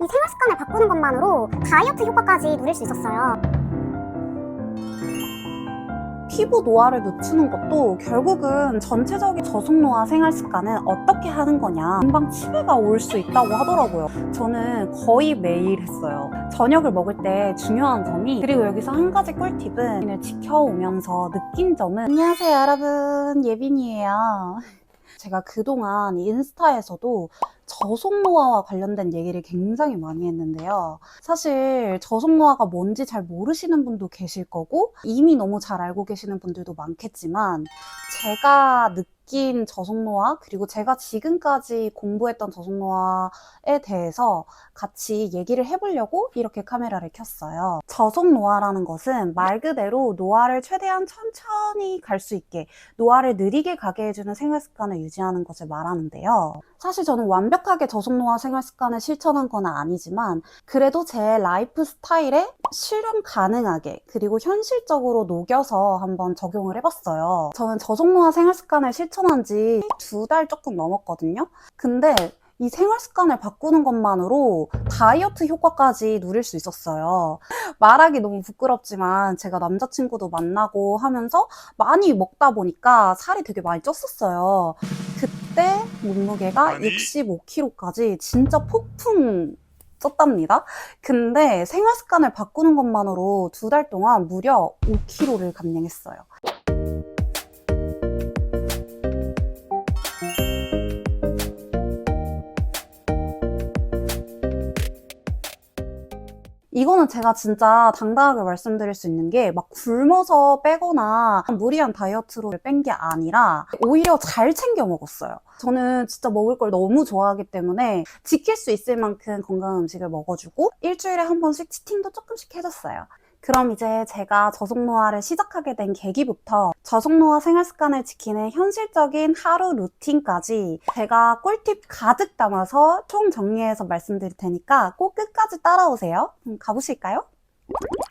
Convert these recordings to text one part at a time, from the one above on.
이 생활 습관을 바꾸는 것만으로 다이어트 효과까지 누릴 수 있었어요. 피부 노화를 늦추는 것도 결국은 전체적인 저속 노화 생활 습관은 어떻게 하는 거냐, 금방 치매가 올 수 있다고 하더라고요. 저는 거의 매일 했어요. 저녁을 먹을 때 중요한 점이, 그리고 여기서 한 가지 꿀팁은 지켜오면서 느낀 점은, 안녕하세요 여러분, 예빈이에요. 제가 그동안 인스타에서도 저속노화와 관련된 얘기를 굉장히 많이 했는데요. 사실 저속노화가 뭔지 잘 모르시는 분도 계실 거고 이미 너무 잘 알고 계시는 분들도 많겠지만, 제가 느낀 저속노화, 그리고 제가 지금까지 공부했던 저속노화에 대해서 같이 얘기를 해보려고 이렇게 카메라를 켰어요. 저속노화라는 것은 말 그대로 노화를 최대한 천천히 갈 수 있게, 노화를 느리게 가게 해주는 생활 습관을 유지하는 것을 말하는데요. 사실 저는 완벽하게 저속노화 생활 습관을 실천한 건 아니지만, 그래도 제 라이프 스타일에 실현 가능하게, 그리고 현실적으로 녹여서 한번 적용을 해봤어요. 저는 저속노화 생활 습관을 실천한 지 2달 조금 넘었거든요. 근데 이 생활 습관을 바꾸는 것만으로 다이어트 효과까지 누릴 수 있었어요. 말하기 너무 부끄럽지만 제가 남자친구도 만나고 하면서 많이 먹다 보니까 살이 되게 많이 쪘었어요. 그때 몸무게가 65kg까지 진짜 폭풍 쪘답니다. 근데 생활 습관을 바꾸는 것만으로 2달 동안 무려 5kg를 감량했어요. 이거는 제가 진짜 당당하게 말씀드릴 수 있는 게, 막 굶어서 빼거나 무리한 다이어트로 뺀 게 아니라 오히려 잘 챙겨 먹었어요. 저는 진짜 먹을 걸 너무 좋아하기 때문에 지킬 수 있을 만큼 건강한 음식을 먹어주고 일주일에 한 번씩 치팅도 조금씩 해줬어요. 그럼 이제 제가 저속노화를 시작하게 된 계기부터 저속노화 생활습관을 지키는 현실적인 하루 루틴까지 제가 꿀팁 가득 담아서 총 정리해서 말씀드릴 테니까 꼭 끝까지 따라오세요. 가보실까요?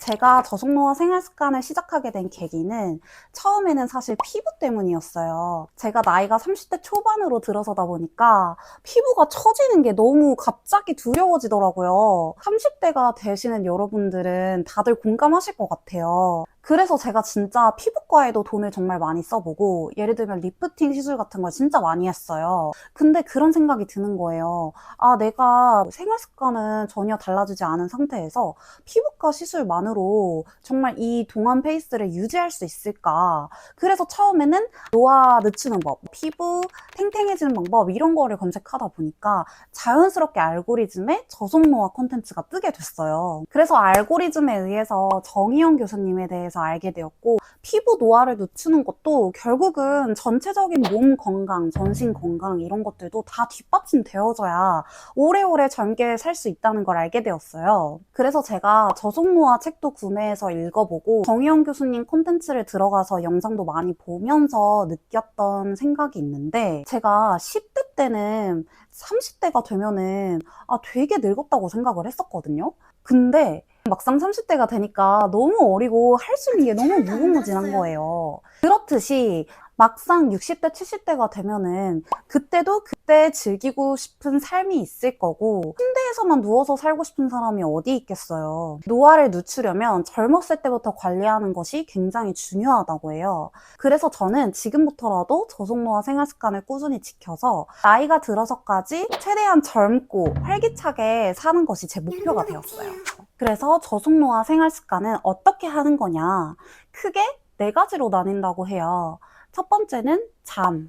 제가 저속노화 생활습관을 시작하게 된 계기는 처음에는 사실 피부 때문이었어요. 제가 나이가 30대 초반으로 들어서다 보니까 피부가 처지는 게 너무 갑자기 두려워지더라고요. 30대가 되시는 여러분들은 다들 공감하실 것 같아요. 그래서 제가 진짜 피부과에도 돈을 정말 많이 써보고, 예를 들면 리프팅 시술 같은 걸 진짜 많이 했어요. 근데 그런 생각이 드는 거예요. 아, 내가 생활 습관은 전혀 달라지지 않은 상태에서 피부과 시술만으로 정말 이 동안 페이스를 유지할 수 있을까? 그래서 처음에는 노화 늦추는 법, 피부 탱탱해지는 방법, 이런 거를 검색하다 보니까 자연스럽게 알고리즘에 저속노화 콘텐츠가 뜨게 됐어요. 그래서 알고리즘에 의해서 정의연 교수님에 대해서 알게 되었고, 피부 노화를 늦추는 것도 결국은 전체적인 몸 건강, 전신 건강, 이런 것들도 다 뒷받침되어져야 오래오래 젊게 살 수 있다는 걸 알게 되었어요. 그래서 제가 저속노화 책도 구매해서 읽어보고 정의연 교수님 콘텐츠를 들어가서 영상도 많이 보면서 느꼈던 생각이 있는데, 제가 10대 때는 30대가 되면은 되게 늙었다고 생각을 했었거든요. 근데 막상 30대가 되니까 너무 어리고 할 수 있는 게 너무 무궁무진한 거예요. 그렇듯이 막상 60대, 70대가 되면은 그때도 그때 즐기고 싶은 삶이 있을 거고, 침대에서만 누워서 살고 싶은 사람이 어디 있겠어요. 노화를 늦추려면 젊었을 때부터 관리하는 것이 굉장히 중요하다고 해요. 그래서 저는 지금부터라도 저속노화 생활습관을 꾸준히 지켜서 나이가 들어서까지 최대한 젊고 활기차게 사는 것이 제 목표가 되었어요. 그래서 저속노화 생활습관은 어떻게 하는 거냐? 크게 4가지로 나뉜다고 해요. 첫 번째는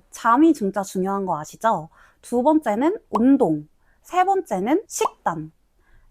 잠이 진짜 중요한 거 아시죠? 2번째는 운동, 3번째는 식단,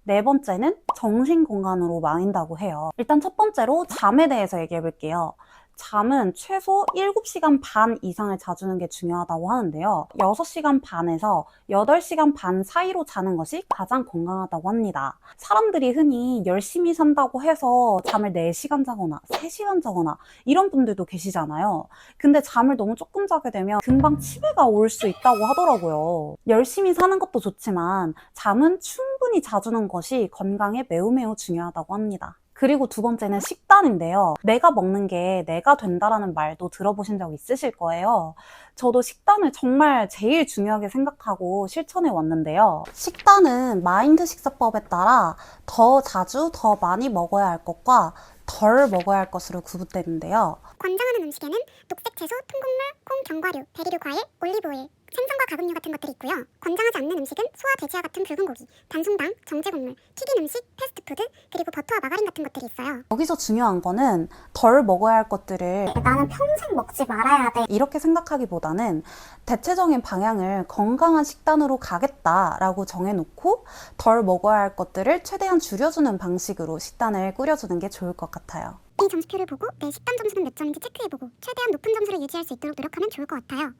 4번째는 정신건강으로 나뉜다고 해요. 일단 첫 번째로 잠에 대해서 얘기해 볼게요. 잠은 최소 7시간 반 이상을 자주는 게 중요하다고 하는데요. 6시간 반에서 8시간 반 사이로 자는 것이 가장 건강하다고 합니다. 사람들이 흔히 열심히 산다고 해서 잠을 4시간 자거나 3시간 자거나 이런 분들도 계시잖아요. 근데 잠을 너무 조금 자게 되면 금방 치매가 올 수 있다고 하더라고요. 열심히 사는 것도 좋지만 잠은 충분히 자주는 것이 건강에 매우 중요하다고 합니다. 그리고 두 번째는 식단인데요. 내가 먹는 게 내가 된다라는 말도 들어보신 적 있으실 거예요. 저도 식단을 정말 제일 중요하게 생각하고 실천해 왔는데요. 식단은 마인드 식사법에 따라 더 자주, 더 많이 먹어야 할 것과 덜 먹어야 할 것으로 구분되는데요. 권장하는 음식에는 녹색 채소, 통곡물, 콩, 견과류, 대리류 과일, 올리브오일, 생선과 가금류 같은 것들이 있고요. 권장하지 않는 음식은 소와 돼지와 같은 붉은 고기, 단순당, 정제곡물, 튀긴 음식, 패스트푸드, 그리고 버터와 마가린 같은 것들이 있어요. 여기서 중요한 거는 덜 먹어야 할 것들을 나는 평생 먹지 말아야 돼. 이렇게 생각하기보다는 대체적인 방향을 건강한 식단으로 가겠다라고 정해놓고 덜 먹어야 할 것들을 최대한 줄여주는 방식으로 식단을 꾸려주는 게 좋을 것 같아요. 이 점수표를 보고 내 식단 점수는 몇 점인지 체크해보고 최대한 높은 점수를 유지할 수 있도록 노력하면 좋을 것 같아요.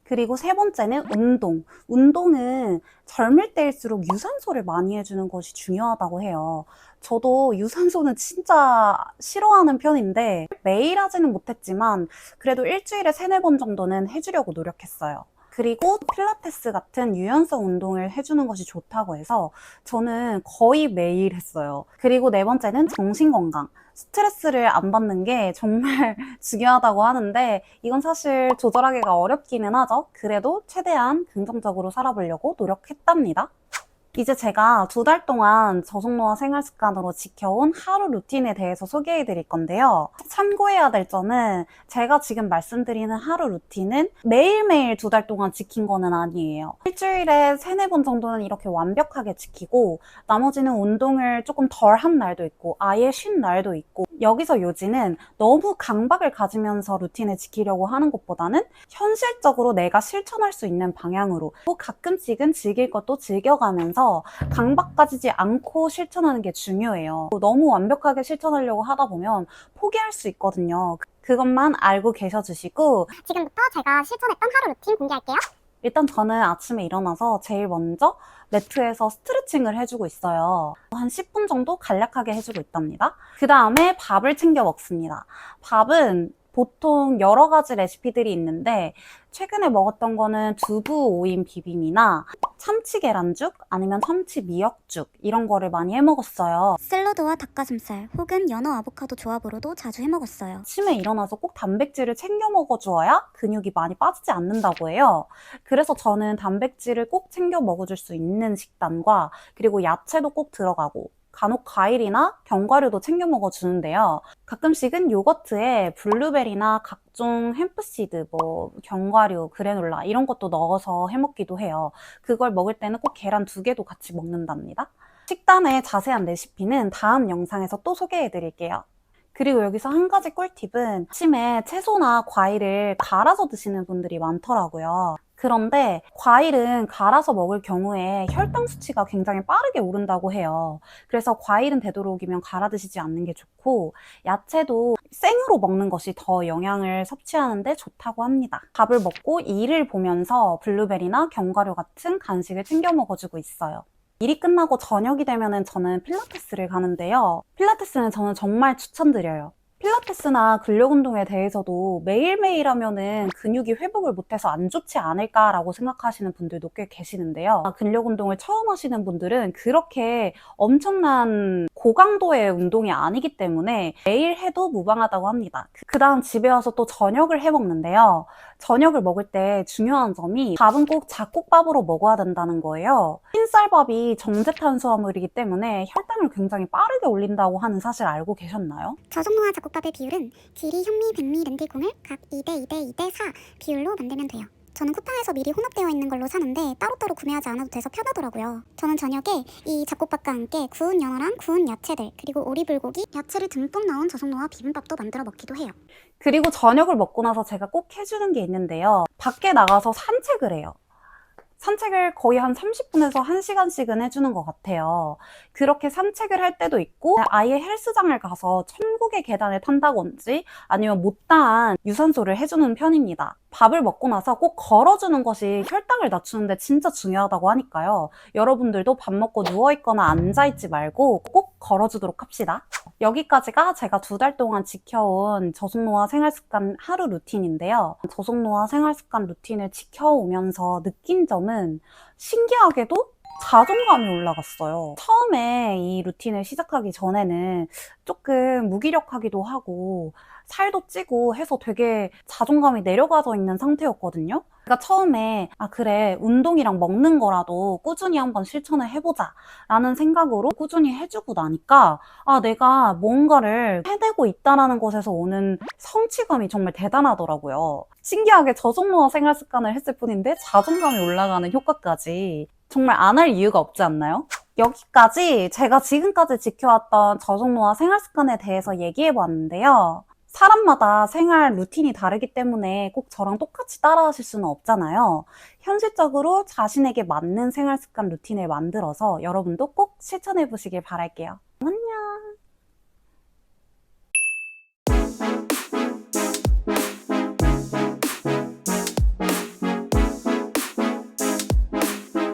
그리고 세 번째는 운동. 운동은 젊을 때일수록 유산소를 많이 해주는 것이 중요하다고 해요. 저도 유산소는 진짜 싫어하는 편인데 매일 하지는 못했지만 그래도 일주일에 3-4번 정도는 해주려고 노력했어요. 그리고 필라테스 같은 유연성 운동을 해주는 것이 좋다고 해서 저는 거의 매일 했어요. 그리고 네 번째는 정신건강. 스트레스를 안 받는 게 정말 중요하다고 하는데 이건 사실 조절하기가 어렵기는 하죠. 그래도 최대한 긍정적으로 살아보려고 노력했답니다. 이제 제가 2달 동안 저속노화 생활습관으로 지켜온 하루 루틴에 대해서 소개해 드릴 건데요. 참고해야 될 점은 제가 지금 말씀드리는 하루 루틴은 매일매일 2달 동안 지킨 거는 아니에요. 일주일에 3-4번 정도는 이렇게 완벽하게 지키고 나머지는 운동을 조금 덜 한 날도 있고 아예 쉰 날도 있고 여기서 요지는 너무 강박을 가지면서 루틴을 지키려고 하는 것보다는 현실적으로 내가 실천할 수 있는 방향으로 가끔씩은 즐길 것도 즐겨가면서 강박 가지지 않고 실천하는 게 중요해요. 너무 완벽하게 실천하려고 하다 보면 포기할 수 있거든요. 그것만 알고 계셔주시고 지금부터 제가 실천했던 하루 루틴 공개할게요. 일단 저는 아침에 일어나서 제일 먼저 매트에서 스트레칭을 해주고 있어요. 한 10분 정도 간략하게 해주고 있답니다. 그 다음에 밥을 챙겨 먹습니다. 밥은 보통 여러 가지 레시피들이 있는데 최근에 먹었던 거는 두부 오인 비빔이나 참치 계란죽 아니면 참치 미역죽 이런 거를 많이 해 먹었어요. 샐러드와 닭가슴살 혹은 연어 아보카도 조합으로도 자주 해 먹었어요. 아침에 일어나서 꼭 단백질을 챙겨 먹어줘야 근육이 많이 빠지지 않는다고 해요. 그래서 저는 단백질을 꼭 챙겨 먹어줄 수 있는 식단과 그리고 야채도 꼭 들어가고 간혹 과일이나 견과류도 챙겨 먹어주는데요. 가끔씩은 요거트에 블루베리나 각종 햄프시드, 견과류, 그래놀라 이런 것도 넣어서 해먹기도 해요. 그걸 먹을 때는 꼭 계란 2개도 같이 먹는답니다. 식단의 자세한 레시피는 다음 영상에서 또 소개해드릴게요. 그리고 여기서 한 가지 꿀팁은 아침에 채소나 과일을 갈아서 드시는 분들이 많더라고요. 그런데 과일은 갈아서 먹을 경우에 혈당 수치가 굉장히 빠르게 오른다고 해요. 그래서 과일은 되도록이면 갈아 드시지 않는 게 좋고 야채도 생으로 먹는 것이 더 영양을 섭취하는 데 좋다고 합니다. 밥을 먹고 일을 보면서 블루베리나 견과류 같은 간식을 챙겨 먹어주고 있어요. 일이 끝나고 저녁이 되면은 저는 필라테스를 가는데요. 필라테스는 저는 정말 추천드려요. 필라테스나 근력 운동에 대해서도 매일매일 하면은 근육이 회복을 못해서 안 좋지 않을까라고 생각하시는 분들도 꽤 계시는데요. 근력 운동을 처음 하시는 분들은 그렇게 엄청난 고강도의 운동이 아니기 때문에 매일 해도 무방하다고 합니다. 그 다음 집에 와서 또 저녁을 해 먹는데요. 저녁을 먹을 때 중요한 점이 밥은 꼭 잡곡밥으로 먹어야 된다는 거예요. 흰쌀밥이 정제 탄수화물이기 때문에 혈당을 굉장히 빠르게 올린다고 하는 사실 알고 계셨나요? 저속노화 잡곡밥의 비율은 길이, 현미, 백미, 렌틸콩을 각 2대 2대 2대 4 비율로 만들면 돼요. 저는 쿠팡에서 미리 혼합되어 있는 걸로 사는데 따로따로 구매하지 않아도 돼서 편하더라고요. 저는 저녁에 이 잡곡밥과 함께 구운 연어랑 구운 야채들 그리고 오리불고기, 야채를 듬뿍 넣은 저속노화 비빔밥도 만들어 먹기도 해요. 그리고 저녁을 먹고 나서 제가 꼭 해주는 게 있는데요. 밖에 나가서 산책을 해요. 산책을 거의 한 30분에서 1시간씩은 해주는 것 같아요. 그렇게 산책을 할 때도 있고 아예 헬스장을 가서 천국의 계단을 탄다든지 아니면 못다한 유산소를 해주는 편입니다. 밥을 먹고 나서 꼭 걸어주는 것이 혈당을 낮추는데 진짜 중요하다고 하니까요. 여러분들도 밥 먹고 누워있거나 앉아있지 말고 꼭 걸어주도록 합시다. 여기까지가 제가 2달 동안 지켜온 저속노화 생활습관 하루 루틴인데요. 저속노화 생활습관 루틴을 지켜오면서 느낀 점은 신기하게도 자존감이 올라갔어요. 처음에 이 루틴을 시작하기 전에는 조금 무기력하기도 하고 살도 찌고 해서 되게 자존감이 내려가져 있는 상태였거든요. 그러니까 처음에 그래, 운동이랑 먹는 거라도 꾸준히 한번 실천을 해보자 라는 생각으로 꾸준히 해주고 나니까 내가 뭔가를 해내고 있다는 것에서 오는 성취감이 정말 대단하더라고요. 신기하게 저속노화 생활 습관을 했을 뿐인데 자존감이 올라가는 효과까지. 정말 안 할 이유가 없지 않나요? 여기까지 제가 지금까지 지켜왔던 저속노화 생활 습관에 대해서 얘기해 봤는데요. 사람마다 생활 루틴이 다르기 때문에 꼭 저랑 똑같이 따라하실 수는 없잖아요. 현실적으로 자신에게 맞는 생활 습관 루틴을 만들어서 여러분도 꼭 실천해 보시길 바랄게요.